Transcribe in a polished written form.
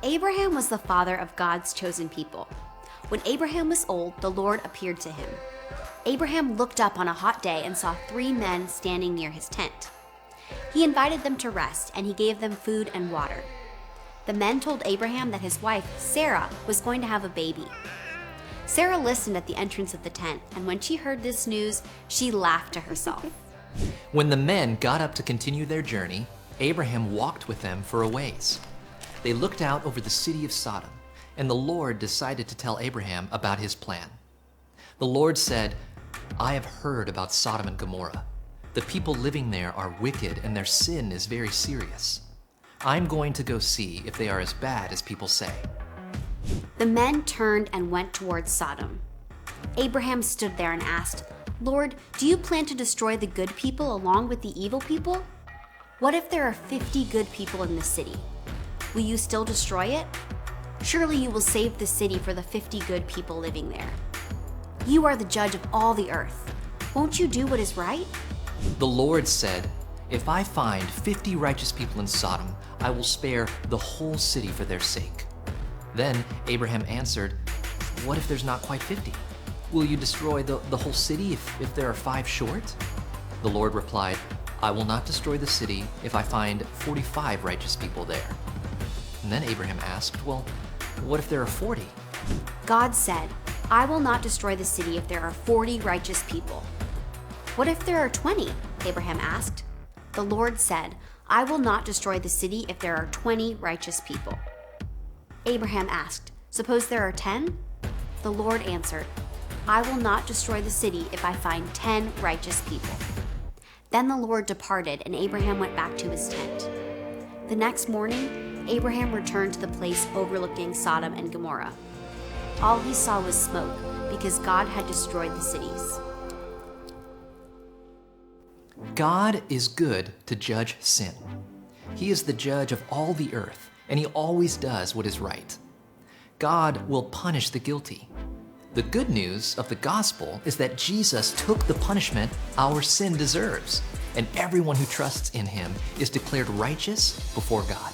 Abraham was the father of God's chosen people. When Abraham was old, the Lord appeared to him. Abraham looked up on a hot day and saw 3 men standing near his tent. He invited them to rest, and he gave them food and water. The men told Abraham that his wife, Sarah, was going to have a baby. Sarah listened at the entrance of the tent, and when she heard this news, she laughed to herself. When the men got up to continue their journey, Abraham walked with them for a ways. They looked out over the city of Sodom, and the Lord decided to tell Abraham about his plan. The Lord said, "I have heard about Sodom and Gomorrah. The people living there are wicked, and their sin is very serious. I'm going to go see if they are as bad as people say." The men turned and went towards Sodom. Abraham stood there and asked, "Lord, do you plan to destroy the good people along with the evil people? What if there are 50 good people in the city? Will you still destroy it? Surely you will save the city for the 50 good people living there. You are the judge of all the earth. Won't you do what is right?" The Lord said, "If I find 50 righteous people in Sodom, I will spare the whole city for their sake." Then Abraham answered, "What if there's not quite 50? Will you destroy the whole city if there are 5 short?" The Lord replied, "I will not destroy the city if I find 45 righteous people there." And then Abraham asked, "Well, what if there are 40? God said, "I will not destroy the city if there are 40 righteous people." "What if there are 20? Abraham asked. The Lord said, "I will not destroy the city if there are 20 righteous people." Abraham asked, "Suppose there are 10? The Lord answered, "I will not destroy the city if I find 10 righteous people." Then the Lord departed, and Abraham went back to his tent. The next morning, Abraham returned to the place overlooking Sodom and Gomorrah. All he saw was smoke, because God had destroyed the cities. God is good to judge sin. He is the judge of all the earth, and he always does what is right. God will punish the guilty. The good news of the gospel is that Jesus took the punishment our sin deserves, and everyone who trusts in him is declared righteous before God.